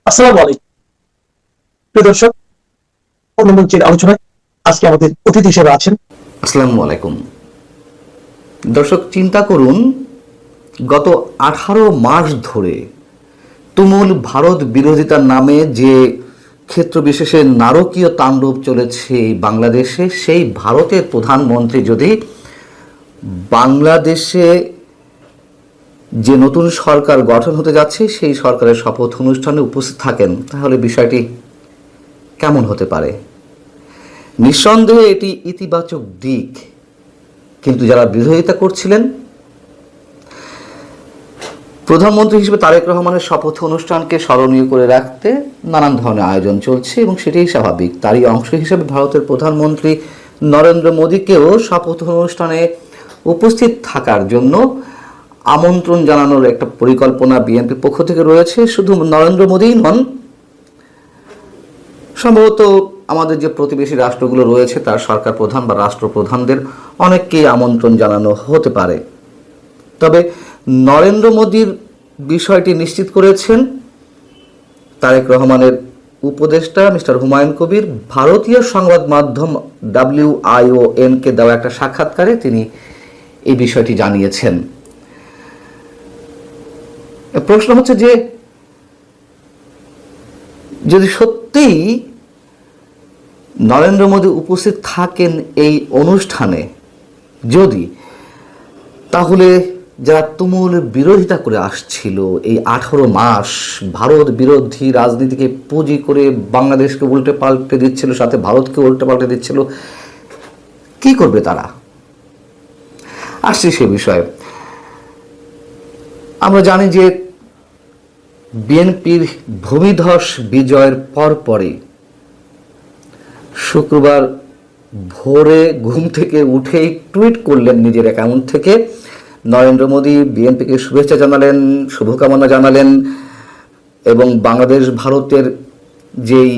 আসসালামু আলাইকুম প্রিয় দর্শক। মঞ্চের আলোচনায় আজকে আমাদের অতিথি হিসেবে আছেন। আসসালামু আলাইকুম দর্শক, চিন্তা করুন, গত 18 মাস ধরে তুমুল ভারত বিরোধিতার নামে যে ক্ষেত্র বিশেষে নারকীয় তাণ্ডব চলেছে এই বাংলাদেশে, সেই ভারতের প্রধানমন্ত্রী যদি বাংলাদেশে যে নতুন সরকার গঠন হতে যাচ্ছে সেই সরকারের শপথ অনুষ্ঠানে উপস্থিত থাকেন, তাহলে বিষয়টি কেমন হতে পারে? নিঃসন্দেহে এটি ইতিবাচক দিক, কিন্তু যারা বিরোধিতা করছিলেন, প্রধানমন্ত্রী হিসেবে তারেক রহমানের শপথ অনুষ্ঠানকে স্মরণীয় করে রাখতে নানান ধরনের আয়োজন চলছে এবং সেটাই স্বাভাবিক। তারই অংশ হিসেবে ভারতের প্রধানমন্ত্রী নরেন্দ্র মোদীকেও শপথ অনুষ্ঠানে উপস্থিত থাকার জন্য আমন্ত্রণ জানানোর একটা পরিকল্পনা বিএনপির পক্ষ থেকে রয়েছে। শুধু নরেন্দ্র মোদীই নন, সম্ভবত আমাদের যে প্রতিবেশী রাষ্ট্রগুলো রয়েছে তার সরকার প্রধান বা রাষ্ট্রপ্রধানদের অনেককেই আমন্ত্রণ জানানো হতে পারে। তবে নরেন্দ্র মোদীর বিষয়টি নিশ্চিত করেছেন তারেক রহমানের উপদেষ্টা মিস্টার হুমায়ুন কবির। ভারতীয় সংবাদ মাধ্যম WION-কে দেওয়া একটা সাক্ষাৎকারে তিনি এই বিষয়টি জানিয়েছেন। প্রশ্ন হচ্ছে যে, যদি সত্যিই নরেন্দ্র মোদী উপস্থিত থাকেন এই অনুষ্ঠানে, তাহলে যারা তুমুল বিরোধিতা করে আসছিল এই 18 মাস, ভারত বিরোধী রাজনীতিকে পুঁজি করে বাংলাদেশকে উল্টে পাল্টে দিচ্ছিল, সাথে ভারতকে উল্টে পাল্টে দিচ্ছিল, কি করবে তারা? আসছি সে বিষয়ে। আমরা জানি যে বিএনপির ভূমিধস বিজয়ের পরপরই শুক্রবার ভোরে ঘুম থেকে উঠেই টুইট করলেন নিজের অ্যাকাউন্ট থেকে নরেন্দ্র মোদী, বিএনপিকে শুভেচ্ছা জানালেন, শুভকামনা জানালেন এবং বাংলাদেশ ভারতের যেই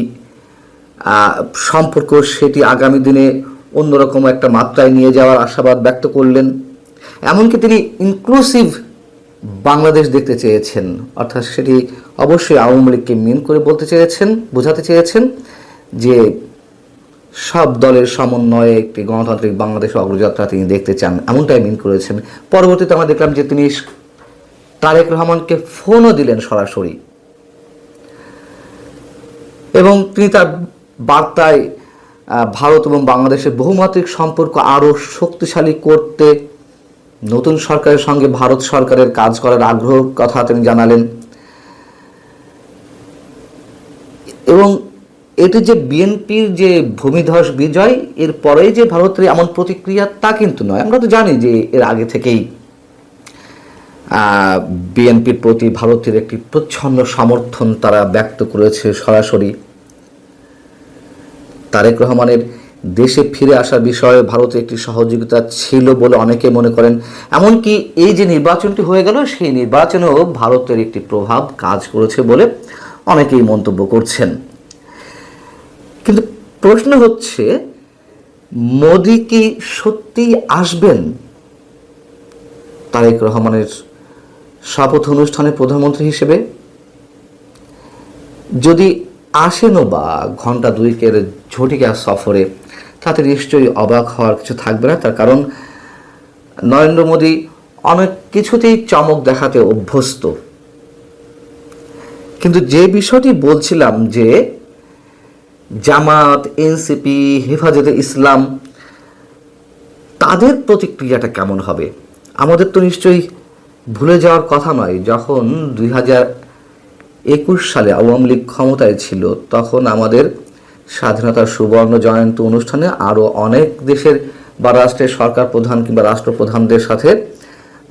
সম্পর্ক সেটি আগামী দিনে অন্যরকম একটা মাত্রায় নিয়ে যাওয়ার আশাবাদ ব্যক্ত করলেন। এমনকি তিনি ইনক্লুসিভ বাংলাদেশ দেখতে চেয়েছেন, অর্থাৎ সেটি অবশ্যই আওয়ামী লীগকে মিন করে বলতে চেয়েছেন, বোঝাতে চেয়েছেন যে সব দলের সমন্বয়ে একটি গণতান্ত্রিক বাংলাদেশ অগ্রযাত্রা তিনি দেখতে চান, এমনটাই মিন করেছেন। পরবর্তীতে আমরা দেখলাম যে তিনি তারেক রহমানকে ফোনও দিলেন সরাসরি এবং তিনি তার বার্তায় ভারত এবং বাংলাদেশের বহুমাত্রিক সম্পর্ক আরও শক্তিশালী করতে নতুন সরকারের সঙ্গে ভারত সরকারের কাজ করার আগ্রহ কথা তিনি জানালেন। এবং এটি যে বিএনপির যে ভূমিধস বিজয়, এর পরেই যে ভারতের এমন প্রতিক্রিয়া তা কিন্তু নয়। আমরা তো জানি যে এর আগে থেকেই বিএনপির প্রতি ভারতের একটি প্রচ্ছন্ন সমর্থন তারা ব্যক্ত করেছে সরাসরি। তারেক রহমানের দেশে ফিরে আসার বিষয়ে ভারতের একটি সহযোগিতা ছিল বলে অনেকে মনে করেন। এমনকি এই যে নির্বাচনটি হয়ে গেল, সেই নির্বাচনেও ভারতের একটি প্রভাব কাজ করেছে বলে অনেকেই মন্তব্য করছেন। কিন্তু প্রশ্ন হচ্ছে, মোদী কি সত্যিই আসবেন তারেক রহমানের শপথ অনুষ্ঠানে প্রধানমন্ত্রী হিসেবে? যদি আসেনও বা ঘন্টা দুয়েকের ঝটিকা সফরে, তাতে নিশ্চয়ই অবাক হওয়ার কিছু থাকবে না। তার কারণ নরেন্দ্র মোদী অনেক কিছুতেই চমক দেখাতে অভ্যস্ত। কিন্তু যে বিষয়টি বলছিলাম যে জামাত, এনসিপি, হেফাজতে ইসলাম, তাদের প্রতিক্রিয়াটা কেমন হবে? আমাদের তো নিশ্চয়ই ভুলে যাওয়ার কথা নয়, যখন 2021 সালে আওয়ামী লীগ ক্ষমতায় ছিল, তখন আমাদের স্বাধীনতার সুবর্ণ জয়ন্তী অনুষ্ঠানে আরও অনেক দেশের বা রাষ্ট্রের সরকার প্রধান কিংবা রাষ্ট্রপ্রধানদের সাথে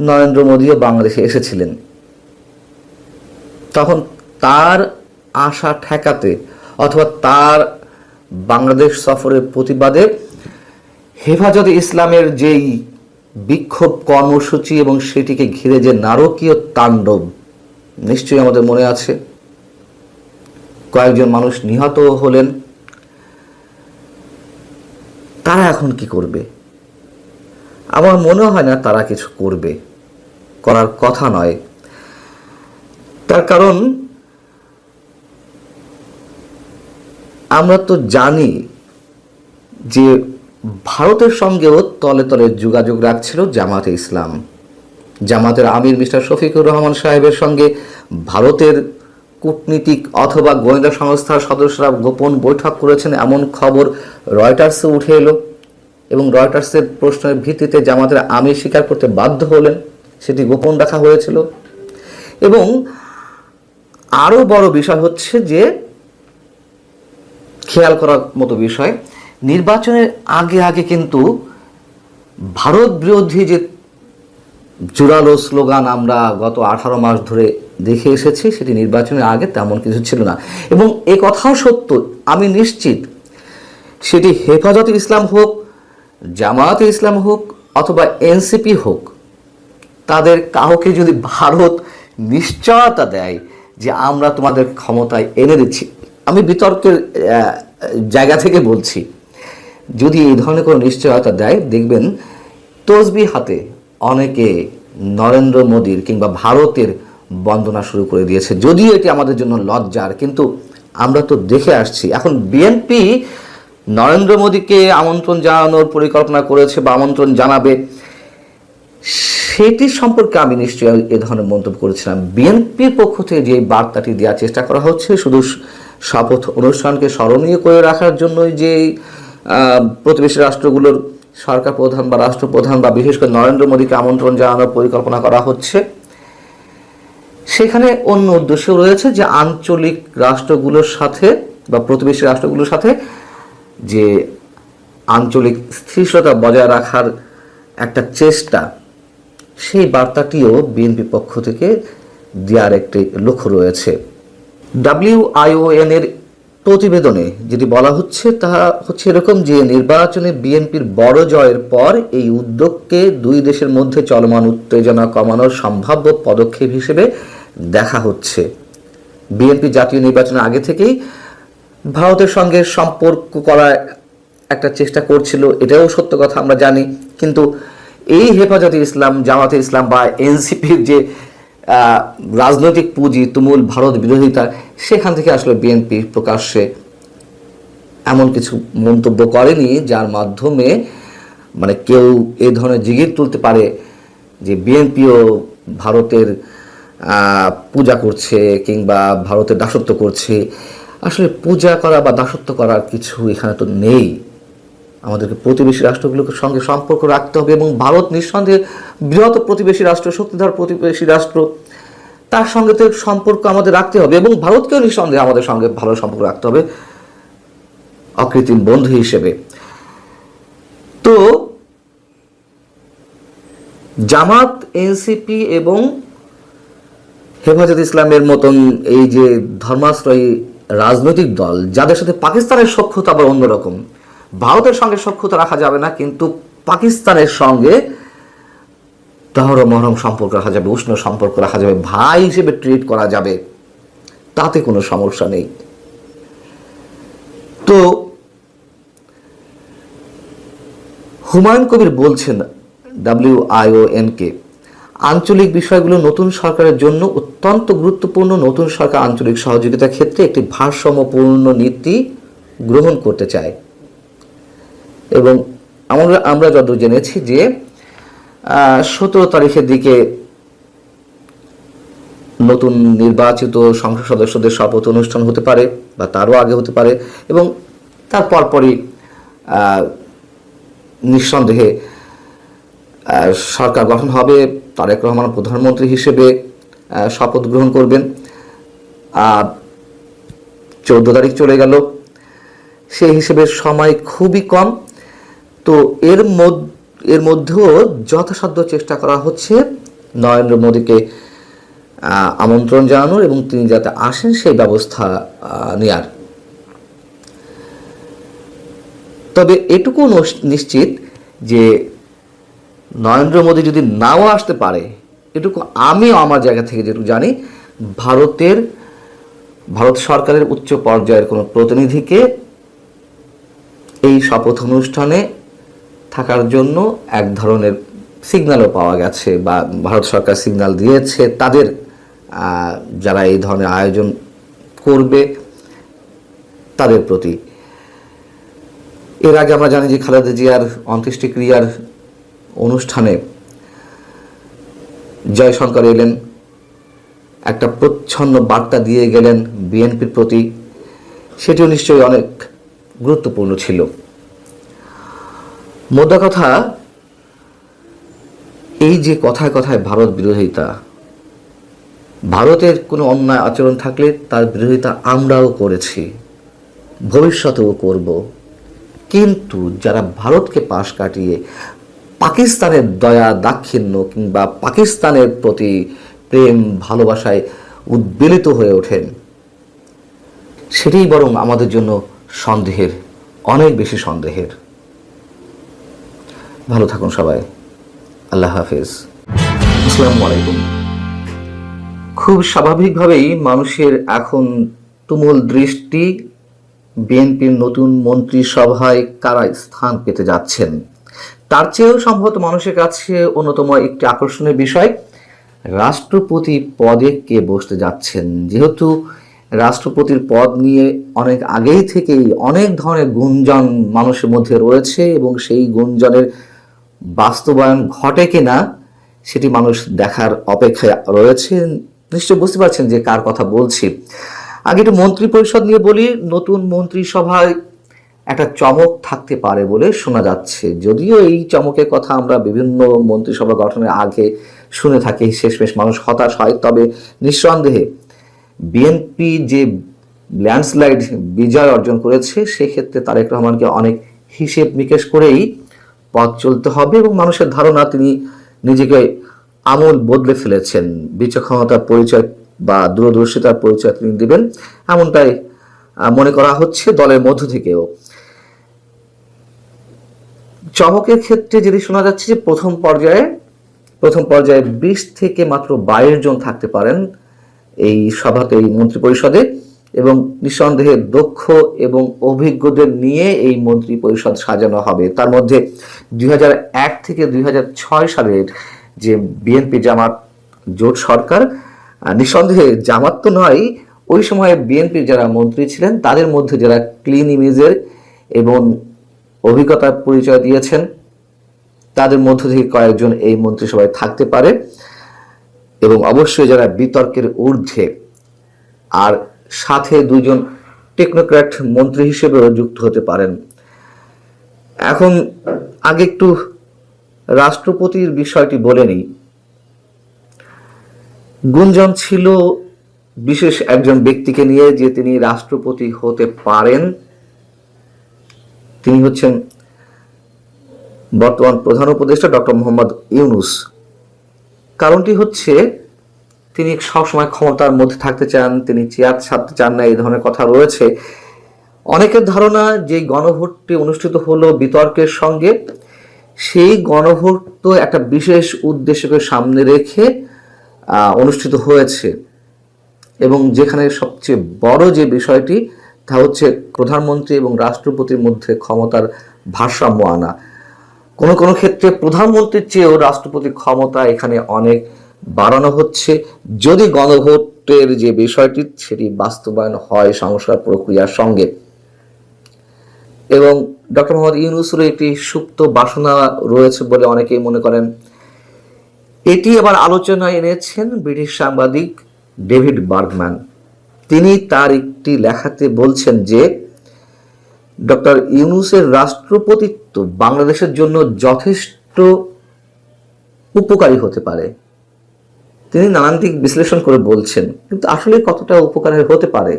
নরেন্দ্র মোদীও বাংলাদেশে এসেছিলেন। তখন তার আশা ঠেকাতে অথবা তার বাংলাদেশ সফরের প্রতিবাদে হেফাজতে ইসলামের যেই বিক্ষোভ কর্মসূচি এবং সেটিকে ঘিরে যে নারকীয় তাণ্ডব নিশ্চয়ই আমাদের মনে আছে। কয়েকজন মানুষ নিহত হলেন। তারা এখন কি করবে? আমার মনে হয় না তারা কিছু করবে, করার কথা নয়। তার কারণ আমরা তো জানি যে ভারতের সঙ্গেও তলে তলে যোগাযোগ রাখছিল জামাতে ইসলাম। জামাতের আমির মিস্টার শফিকুর রহমান সাহেবের সঙ্গে ভারতের কূটনীতিক অথবা গোয়েন্দা সংস্থার সদস্যরা গোপন বৈঠক করেছেন, এমন খবর রয়টার্সে উঠে এলো এবং রয়টার্সের প্রশ্নের ভিত্তিতে জামাতের আমির স্বীকার করতে বাধ্য হলেন সেটি গোপন রাখা হয়েছিল। এবং আরও বড় বিষয় হচ্ছে যে, খেয়াল করার মতো বিষয়, নির্বাচনের আগে আগে কিন্তু ভারত বিরোধী যে জোরালো স্লোগান আমরা গত 18 মাস ধরে দেখে এসেছি, সেটি নির্বাচনের আগে তেমন কিছু ছিল না। এবং এ কথাও সত্য, আমি নিশ্চিত, সেটি হেফাজতে ইসলাম হোক, জামায়াতে ইসলাম হোক অথবা এনসিপি হোক, তাদের কাউকে যদি ভারত নিশ্চয়তা দেয় যে আমরা তোমাদের ক্ষমতায় এনে দিচ্ছি, আমি বিতর্কের জায়গা থেকে বলছি, যদি এই ধরনের কোনো নিশ্চয়তা দেয়, দেখবেন তসবিহ হাতে অনেকে নরেন্দ্র মোদীর কিংবা ভারতের বন্দনা শুরু করে দিয়েছে। যদিও এটি আমাদের জন্য লজ্জার, কিন্তু আমরা তো দেখে আসছি। এখন বিএনপি নরেন্দ্র মোদীকে আমন্ত্রণ জানানোর পরিকল্পনা করেছে বা আমন্ত্রণ জানাবে, সেটি সম্পর্কে আমি নিশ্চয়ই এ ধরনের মন্তব্য করেছিলাম। বিএনপির পক্ষ থেকে যে বার্তাটি দেওয়ার চেষ্টা করা হচ্ছে, শুধু শপথ অনুষ্ঠানকে স্মরণীয় করে রাখার জন্যই যে প্রতিবেশী রাষ্ট্রগুলোর সরকার প্রধান বা রাষ্ট্রপ্রধান বা বিশেষ করে নরেন্দ্র মোদীকে আমন্ত্রণ জানানোর পরিকল্পনা করা হচ্ছে, সেখানে অন্য উদ্দেশ্য রয়েছে যে আঞ্চলিক রাষ্ট্রগুলোর সাথে বা প্রতিবেশী রাষ্ট্রগুলোর সাথে যে আঞ্চলিক স্থিতিশীলতা বজায় রাখার একটা চেষ্টা, সেই বার্তাটিও বিএনপি পক্ষ থেকে দেওয়ার একটি লক্ষ্য রয়েছে। WION এর প্রতিবেদনে যেটি বলা হচ্ছে তা হচ্ছে এরকম যে, নির্বাচনে বিএনপির বড় জয়ের পর এই উদ্যোগকে দুই দেশের মধ্যে চলমান উত্তেজনা কমানোর সম্ভাব্য পদক্ষেপ হিসেবে দেখা হচ্ছে। বিএনপি জাতীয় নির্বাচনের আগে থেকেই ভারতের সঙ্গে সম্পর্ক করার একটা চেষ্টা করছিল, এটাও সত্য কথা, আমরা জানি। কিন্তু এই হেফাজতে ইসলাম, জামাতে ইসলাম বা এনসিপির যে রাজনৈতিক পুঁজি, তুমুল ভারত বিরোধিতা, সেখান থেকে আসলে বিএনপি প্রকাশ্যে এমন কিছু মন্তব্য করেনি যার মাধ্যমে মানে কেউ এই ধরনের জিগির তুলতে পারে যে বিএনপিও ভারতের পূজা করছে কিংবা ভারতের দাসত্ব করছে। আসলে পূজা করা বা দাসত্ব করার কিছু এখানে তো নেই। আমাদেরকে প্রতিবেশী রাষ্ট্রগুলোর সঙ্গে সম্পর্ক রাখতে হবে এবং ভারত নিঃসন্দেহে বৃহৎ প্রতিবেশী রাষ্ট্র, শক্তিধর প্রতিবেশী রাষ্ট্র, তার সঙ্গে তো সম্পর্ক আমাদের রাখতে হবে এবং ভারতকেও নিঃসন্দেহে আমাদের সঙ্গে ভালো সম্পর্ক রাখতে হবে অকৃত্রিম বন্ধু হিসেবে। তো জামাত, এনসিপি এবং হেফাজত ইসলামের মতন এই যে ধর্মাশ্রয়ী রাজনৈতিক দল, যাদের সাথে পাকিস্তানের সখ্যতা আবার অন্যরকম, ভারতের সঙ্গে সখ্যতা রাখা যাবে না, কিন্তু পাকিস্তানের সঙ্গে তহর মহরম সম্পর্ক রাখা যাবে, উষ্ণ সম্পর্ক রাখা যাবে, ভাই হিসেবে ট্রিট করা যাবে, তাতে কোনো সমস্যা নেই। তো হুমায়ুন কবির বলছেন WION কে, আঞ্চলিক বিষয়গুলো নতুন সরকারের জন্য অত্যন্ত গুরুত্বপূর্ণ। নতুন সরকার আঞ্চলিক সহযোগিতার ক্ষেত্রে একটি ভারসাম্যপূর্ণ নীতি গ্রহণ করতে চায় এবং আমরা যতদূর জেনেছি যে 17 তারিখের দিকে নতুন নির্বাচিত সংসদ সদস্যদের শপথ অনুষ্ঠান হতে পারে বা তারও আগে হতে পারে এবং তার পরপরই নিঃসন্দেহে সরকার গঠন হবে। তারেক রহমান প্রধানমন্ত্রী হিসেবে শপথ গ্রহণ করবেন। 14 তারিখ চলে গেল, সেই হিসেবে সময় খুবই কম। তো এর মধ্যেও যথাসাধ্য চেষ্টা করা হচ্ছে নরেন্দ্র মোদীকে আমন্ত্রণ জানানোর এবং তিনি যাতে আসেন সেই ব্যবস্থা নেয়ার। তবে এটুকু নিশ্চিত যে নরেন্দ্র মোদী যদি নাও আসতে পারে, এটুকু আমিও আমার জায়গা থেকে যেটুকু জানি, ভারত সরকারের উচ্চ পর্যায়ের কোনো প্রতিনিধিকে এই শপথ অনুষ্ঠানে থাকার জন্য এক ধরনের সিগন্যালও পাওয়া গেছে বা ভারত সরকার সিগন্যাল দিয়েছে তাদের যারা এই ধরনের আয়োজন করবে তাদের প্রতি। এর আগে আমরা জানি যে খালেদা জিয়ার অন্ত্যেষ্টিক্রিয়ার অনুষ্ঠানে জয়শঙ্কর এলেন, একটা প্রচ্ছন্ন বার্তা দিয়ে গেলেন বিএনপির প্রতি, সেটিও নিশ্চয়ই অনেক গুরুত্বপূর্ণ ছিল। মোদ্দা কথা, এই যে কথায় কথায় ভারত বিরোধিতা, ভারতের কোনো অন্যায় আচরণ থাকলে তার বিরোধিতা আমরাও করেছি, ভবিষ্যতেও করব, কিন্তু যারা ভারতকে পাশ কাটিয়ে পাকিস্তানের দয়া দাক্ষিণ্য কিংবা পাকিস্তানের প্রতি প্রেম ভালোবাসায় উদ্বেলিত হয়ে ওঠেন, সেটাই বরং আমাদের জন্য সন্দেহের, অনেক বেশি সন্দেহের। ভালো থাকুন সবাই। আল্লাহ হাফেজ। আসসালামু আলাইকুম। খুব স্বাভাবিকভাবেই মানুষের এখন তুমুল দৃষ্টি বিএনপির নতুন মন্ত্রিসভায় কারা স্থান পেতে যাচ্ছেন, তার চেয়েও সম্ভবত মানুষের কাছে অন্যতম একটি আকর্ষণীয় বিষয় রাষ্ট্রপতি পদে কে বসতে যাচ্ছেন। যেহেতু রাষ্ট্রপতির পদ নিয়ে অনেক আগেই থেকেই অনেক ধরনের গুঞ্জন মানুষের মধ্যে রয়েছে এবং সেই গুঞ্জনের বাস্তবায়ন ঘটে কিনা সেটি মানুষ দেখার অপেক্ষায় রয়েছে। নিশ্চয় বুঝতে পারছেন যে কার কথা বলছি। আগে একটু মন্ত্রী পরিষদ নিয়ে বলি। নতুন মন্ত্রিসভায় একটা চমক থাকতে পারে বলে শোনা যাচ্ছে, যদিও এই চমকের কথা আমরা বিভিন্ন মন্ত্রিসভা গঠনের আগে শুনে থাকি, শেষমেশ মানুষ হতাশ হয়। তবে নিঃসন্দেহে বিএনপি যে ল্যান্ডস্লাইড বিজয় অর্জন করেছে, সেক্ষেত্রে তারেক রহমানকে অনেক হিসেব নিকেশ করেই পথ চলতে হবে এবং মানুষের ধারণা তিনি নিজেকে আমূল বদলে ফেলেছেন, বিচক্ষণতার পরিচয় বা দূরদর্শিতার পরিচয় তিনি দিবেন, এমনটাই মনে করা হচ্ছে দলের মধ্য থেকেও। চমকের ক্ষেত্রে যদি শোনা যাচ্ছে যে প্রথম পর্যায়ে 20 থেকে মাত্র 22 জন থাকতে পারেন এই সভাতে, এই মন্ত্রী পরিষদে, এবং নিঃসন্দেহে দক্ষ এবং অভিজ্ঞদের নিয়ে এই মন্ত্রী পরিষদ সাজানো হবে। তার মধ্যে 2001 থেকে 2006 সালের যে বিএনপি জামাত জোট সরকার, নিঃসন্দেহে জামাত তো নয়, ওই সময়ে বিএনপির যারা মন্ত্রী ছিলেন তাদের মধ্যে যারা ক্লিন ইমেজের এবং অভিজ্ঞতার পরিচয় দিয়েছেন, তাদের মধ্য থেকে কয়েকজন এই মন্ত্রিসভায় থাকতে পারে এবং অবশ্যই যারা বিতর্কের ঊর্ধ্বে, আর সাথে 2 জন টেকনোক্র্যাট মন্ত্রী হিসেবেও যুক্ত হতে পারেন। এখন আগে একটু রাষ্ট্রপতির বিষয়টি বলে নিই। গুঞ্জন ছিল বিশেষ একজন ব্যক্তিকে নিয়ে যে তিনি রাষ্ট্রপতি হতে পারেন। তিনি হচ্ছেন বর্তমান প্রধান উপদেষ্টা ডক্টর মোহাম্মদ ইউনূস। কারণটি হচ্ছে তিনি সবসময় ক্ষমতার মধ্যে থাকতে চান, তিনি চেয়ার ছাড়তে চান না, এই ধরনের কথা রয়েছে। অনেকের ধারণা যে গণভোটটি অনুষ্ঠিত হলো বিতর্কের সঙ্গে, সেই গণভোট তো একটা বিশেষ উদ্দেশ্যকে সামনে রেখে অনুষ্ঠিত হয়েছে এবং যেখানে সবচেয়ে বড় যে বিষয়টি তা হচ্ছে প্রধানমন্ত্রী এবং রাষ্ট্রপতির মধ্যে ক্ষমতার ভারসাম্য আনা। কোনো কোনো ক্ষেত্রে প্রধানমন্ত্রীর চেয়েও রাষ্ট্রপতির ক্ষমতা এখানে অনেক বাড়ানো হচ্ছে, যদি গণভোটের যে বিষয়টি সেটি বাস্তবায়ন হয় সংস্কার প্রক্রিয়ার সঙ্গে। এবং ডক্টর মোহাম্মদ ইউনূসের একটি সুপ্ত বাসনা রয়েছে বলে অনেকেই মনে করেন। এটি আবার আলোচনায় এনেছেন ব্রিটিশ সাংবাদিক ডেভিড বার্গম্যান। তিনি তার একটি লেখাতে বলছেন যে ডক্টর ইউনূসের রাষ্ট্রপতিত্ব বাংলাদেশের জন্য যথেষ্ট উপকারী হতে পারে। তিনি নানান দিক বিশ্লেষণ করে বলছেন, কিন্তু আসলে কতটা উপকারী হতে পারে,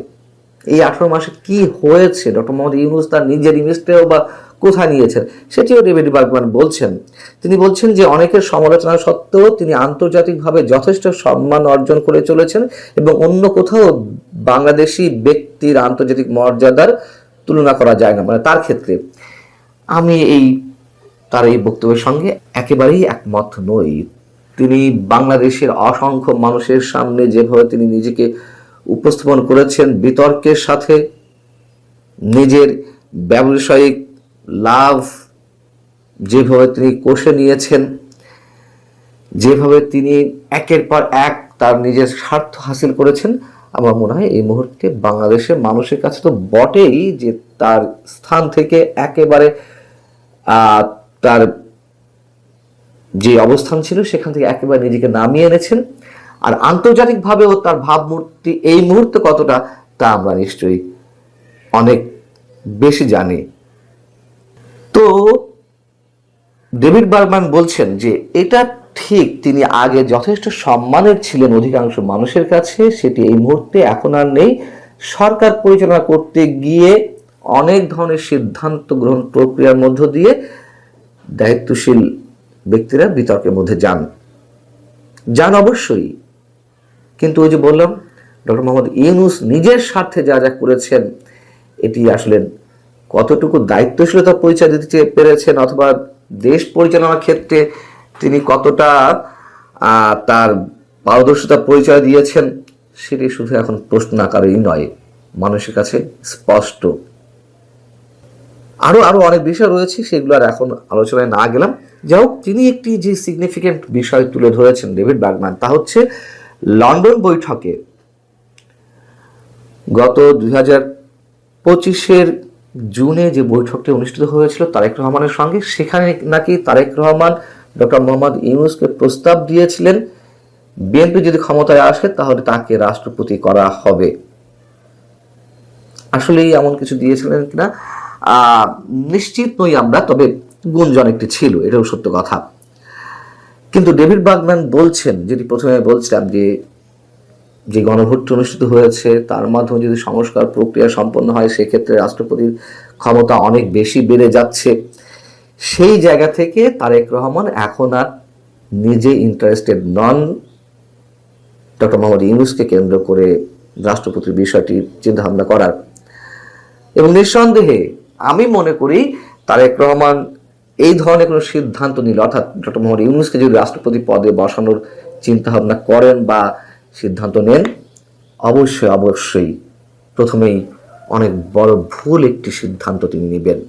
এই 18 মাসে কি হয়েছে, ডক্টর মোহাম্মদ ইউনূস তার নিজের ইমেজটাও বা কোথায় নিয়েছেন, সেটিও ডেভিড বার্গম্যান বলছেন। তিনি বলছেন যে অনেকের সমালোচনা সত্ত্বেও তিনি আন্তর্জাতিকভাবে যথেষ্ট সম্মান অর্জন করে চলেছেন এবং অন্য কোথাও বাংলাদেশি ব্যক্তির আন্তর্জাতিক মর্যাদার তুলনা করা যায় না। মানে তার ক্ষেত্রে আমি তার এই বক্তব্যের সঙ্গে একেবারেই একমত নই। তিনি বাংলাদেশের অসংখ্য মানুষের সামনে যেভাবে তিনি নিজেকে উপস্থাপন করেছেন, বিতর্কের সাথে নিজের ব্যবসায়িক লাভ যেভাবে তিনি কষে নিয়েছেন, যেভাবে তিনি একের পর এক তার নিজের স্বার্থ হাসিল করেছেন, আমার মনে হয় এই মুহূর্তে বাংলাদেশের মানুষের কাছে তো বটেই যে তার স্থান থেকে একেবারে তার যে অবস্থান ছিল সেখান থেকে একেবারে নিজেকে নামিয়ে এনেছেন। আর আন্তর্জাতিকভাবেও তার ভাবমূর্তি এই মুহূর্তে কতটা তা আমরা নিশ্চয়ই অনেক বেশি জানি। তো ডেভিড বার্গম্যান বলছেন যে এটা ঠিক, তিনি আগে যথেষ্ট সম্মানের ছিলেন অধিকাংশ মানুষের কাছে, সেটি এই মুহূর্তে এখন আর নেই। সরকার পরিচালনা করতে গিয়ে অনেক ধরনের সিদ্ধান্ত গ্রহণ প্রক্রিয়ার মধ্য দিয়ে দায়িত্বশীল ব্যক্তিরা বিতর্কের মধ্যে যান অবশ্যই, কিন্তু ওই যে বললাম ডক্টর মোহাম্মদ ইউনূস নিজের স্বার্থে যা যা করেছেন এটি আসলে কতটুকু দায়িত্বশীলতা পরিচয় দিতে পেরেছেন, অথবা দেশ পরিচালনার ক্ষেত্রে তিনি কতটা তার পারদর্শিতা পরিচয় দিয়েছেন, সেটি শুধু এখন প্রশ্ন আকারেই নয়, মানুষের কাছে স্পষ্ট। আরো অনেক বিষয় রয়েছে, সেগুলো আর এখন আলোচনায় না গেলাম। যাই হোক, তিনি একটি যে সিগনিফিকেন্ট বিষয় তুলে ধরেছেন ডেভিড বার্গম্যান, তা হচ্ছে লন্ডন বৈঠকে গত 2025 জুনে যে বৈঠকটি অনুষ্ঠিত হয়েছিল তারেক রহমানের সঙ্গে, সেখানে নাকি তারেক রহমান ডক্টর মোহাম্মদ ইউনূসকে প্রস্তাব দিয়েছিলেন বিএনপি যদি ক্ষমতায় আসে তাহলে তাকে রাষ্ট্রপতি করা হবে। আসলেই এমন কিছু দিয়েছিলেন কিনা নিশ্চিত নই আমরা, তবে গুঞ্জন একটি ছিল, এটাও সত্য কথা। কিন্তু ডেভিড বার্গম্যান বলছেন, যেটি প্রথমে বলছিলাম, যে গণভোট অনুষ্ঠিত হয়েছে তার মাধ্যমে যদি সংস্কার প্রক্রিয়া সম্পন্ন হয় সেক্ষেত্রে রাষ্ট্রপতির ক্ষমতা অনেক বেশি বেড়ে যাচ্ছে। সেই জায়গা থেকে তারেক রহমান এখন আর নিজে ইন্টারেস্টেড নন ডক্টর মোহাম্মদ ইউনূসকে কেন্দ্র করে রাষ্ট্রপতির বিষয়টি চিন্তা ভাবনা করার। এবং নিঃসন্দেহে আমি মনে করি তারেক রহমান এই ধরনের কোনো সিদ্ধান্ত নিল, অর্থাৎ ডক্টর মোহাম্মদ ইউনূসকে যদি রাষ্ট্রপতি পদে বসানোর চিন্তা ভাবনা করেন বা সিদ্ধান্ত নেন, অবশ্যই প্রথমেই অনেক বড় ভুল একটি সিদ্ধান্ত তিনি নেবেন।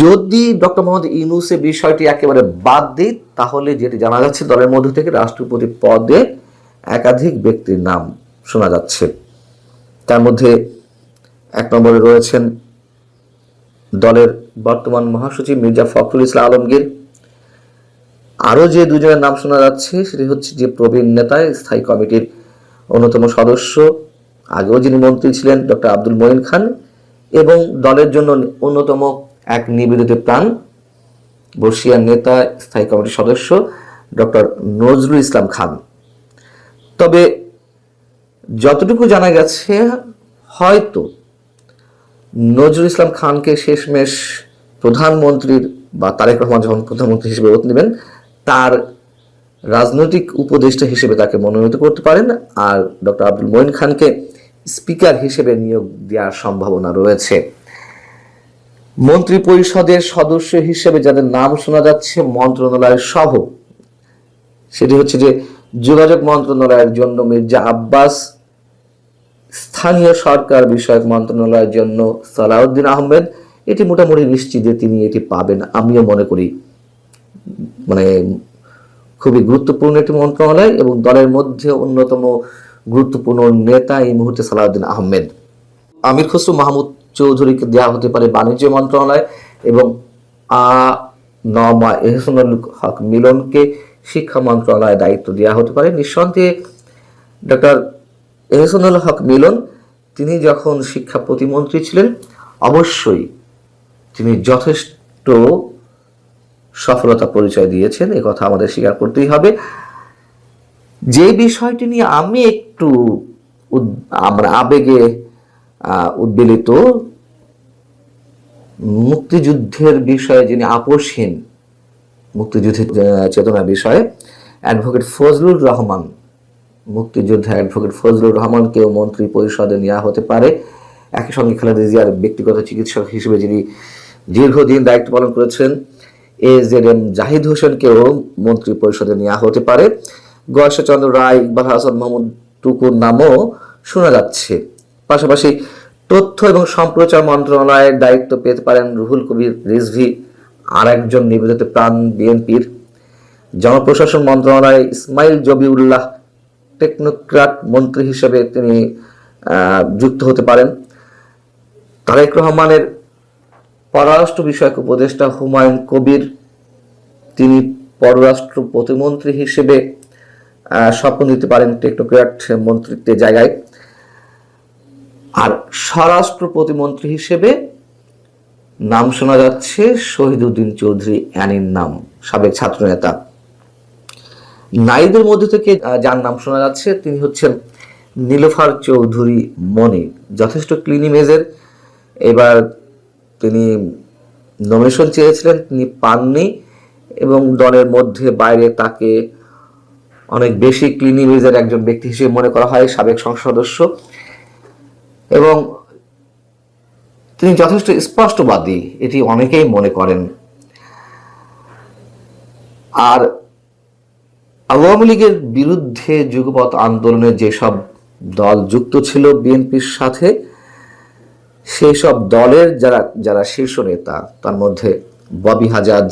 যদি ডক্টর মোহাম্মদ ইউনূসের বিষয়টি একেবারে বাদ দিই, তাহলে যেটি জানা যাচ্ছে দলের মধ্য থেকে রাষ্ট্রপতি পদে একাধিক ব্যক্তির নাম শোনা যাচ্ছে। তার মধ্যে এক নম্বরে রয়েছেন দলের বর্তমান মহাসচিব মির্জা ফখরুল ইসলাম আলমগীর। আরো যে দুজনের নাম শোনা যাচ্ছে সেটি হচ্ছে যে প্রবীণ নেতা, স্থায়ী কমিটির অন্যতম সদস্য, আগেও যিনি মন্ত্রী ছিলেন, ডক্টর আব্দুল মঈন খান, এবং দলের জন্য অন্যতম এক নিবেদিত প্রাণ বর্ষিয়ান নেতা, স্থায়ী কমিটির সদস্য ডক্টর নজরুল ইসলাম খান। তবে যতটুকু জানা গেছে, হয়তো নজরুল ইসলাম খানকে শেষমেশ প্রধানমন্ত্রীর বা তারেক রহমান যখন প্রধানমন্ত্রী হিসেবে ওত নেবেন তার রাজনৈতিক উপদেষ্টা হিসেবে তাকে মনোনীত করতে পারেন, আর ডক্টর আব্দুল মঈন খানকে স্পিকার হিসেবে নিয়োগ দেওয়ার সম্ভাবনা রয়েছে। মন্ত্রী পরিষদের সদস্য হিসেবে যাদের নাম শোনা যাচ্ছে মন্ত্রণালয়ের সহ, সেটি হচ্ছে যে যোগাযোগ মন্ত্রণালয়ের জন্য মির্জা আব্বাস, স্থানীয় সরকার বিষয়ক মন্ত্রণালয়ের জন্য সালাউদ্দিন আহমেদ। এটি মোটামুটি নিশ্চিত যে তিনি এটি পাবেন, আমিও মনে করি। মানে খুবই গুরুত্বপূর্ণ একটি মন্ত্রণালয় এবং দলের মধ্যে অন্যতম গুরুত্বপূর্ণ নেতা এই মুহূর্তে সালাউদ্দিন আহমেদ। আমির খসরু মাহমুদ চৌধুরীকে দেওয়া হতে পারে বাণিজ্য মন্ত্রণালয় এবং এহসানুল হক মিলনকে শিক্ষা মন্ত্রণালয়ের দায়িত্ব দেওয়া হতে পারে। নিঃসন্দেহে ডক্টর এহসানুল হক মিলন তিনি যখন শিক্ষা প্রতিমন্ত্রী ছিলেন অবশ্যই তিনি যথেষ্ট সফলতা পরিচয় দিয়েছেন, এ কথা আমাদের স্বীকার করতেই হবে। যে বিষয়টি নিয়ে আমি একটু আবেগে উদ্বেলিত, মুক্তিযুদ্ধের বিষয়ে যিনি আপোষহীন, মুক্তিযুদ্ধের চেতনা বিষয়ে অ্যাডভোকেট ফজলুর রহমান, মুক্তিযোদ্ধা অ্যাডভোকেট ফজলুর রহমানকেও মন্ত্রী পরিষদে নেওয়া হতে পারে। একই সঙ্গে খালেদা জিয়ার ব্যক্তিগত চিকিৎসক হিসেবে যিনি দীর্ঘদিন দায়িত্ব পালন করেছেন AZM জাহিদ হোসেনকেও মন্ত্রী পরিষদে নেওয়া হতে পারে। গয়েশ্বরচন্দ্র রায়, ইকবাল হাসান মাহমুদ টুকুর নামও শোনা যাচ্ছে। পাশাপাশি তথ্য এবং সম্প্রচার মন্ত্রণালয়ের দায়িত্ব পেতে পারেন রুহুল কবির রিজভী, আর একজন নিবেদিত প্রাণ বিএনপির। জনপ্রশাসন মন্ত্রণালয়ে ইসমাইল জবিউল্লাহ টেকনোক্র্যাট মন্ত্রী হিসেবে তিনি যুক্ত হতে পারেন। তারেক রহমানের পররাষ্ট্র বিষয়ক উপদেষ্টা হুমায়ুন কবির, তিনি পররাষ্ট্র প্রতিমন্ত্রী হিসেবে শপথ নিতে পারেন টেকনোক্র্যাট মন্ত্রিত্বের জায়গায়। আর স্বরাষ্ট্র প্রতিমন্ত্রী হিসেবে নাম শোনা যাচ্ছে শহীদুদ্দিন চৌধুরী অ্যানির নাম, সাবেক ছাত্রনেতা। নারীদের মধ্যে থেকে যার নাম শোনা যাচ্ছে তিনি হচ্ছেন নীলোফার চৌধুরী মনি, যথেষ্ট ক্লিন ইমেজের। এবার তিনি নমিনেশন চেয়েছিলেন, তিনি পাননি, এবং দলের মধ্যে বাইরে তাকে অনেক বেশি ক্লিন ইমেজের একজন ব্যক্তি হিসেবে মনে করা হয়, সাবেক সংসদ সদস্য, এবং তিনি যথেষ্ট স্পষ্টবাদী, এটি অনেকেই মনে করেন। আর আওয়ামী লীগের বিরুদ্ধে যুগপৎ আন্দোলনে যেসব দল যুক্ত ছিল বিএনপির সাথে, সেই সব দলের যারা শীর্ষ নেতা, তার মধ্যে ববি হাজাজ,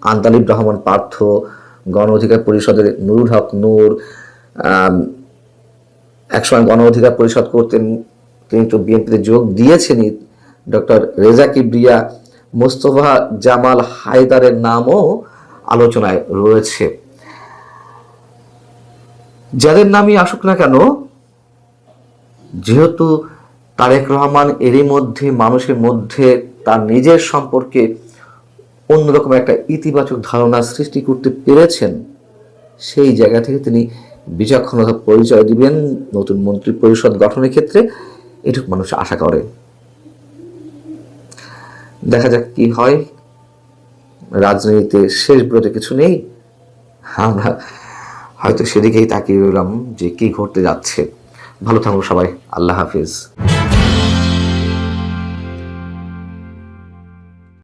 আন্তালিব রহমান পার্থ, গণ অধিকার পরিষদের নুরুল হক নূর, একসময় গণ অধিকার পরিষদ করতেন, তিনি তো বিএনপিতে যোগ দিয়েছেনই, ডক্টর রেজা কিবরিয়া, মোস্তফা জামাল হায়দারের নামও আলোচনায় রয়েছে। যাদের নামই আসুক না কেন, যেহেতু তারেক রহমান এরই মধ্যে মানুষের মধ্যে তার নিজের সম্পর্কে অন্যরকম একটা ইতিবাচক ধারণা সৃষ্টি করতে পেরেছেন, সেই জায়গা থেকে তিনি বিচক্ষণতা পরিচয় দিবেন নতুন মন্ত্রী পরিষদ গঠনের ক্ষেত্রে, এটুকু মানুষ আশা করে। দেখা যাক কি হয়। রাজনীতিতে শেষ বলতে কিছু নেই, আমরা হয়তো সেদিকেই তাকিয়ে রইলাম যে কি ঘটতে যাচ্ছে। ভালো থাকুন সবাই, আল্লাহ হাফিজ।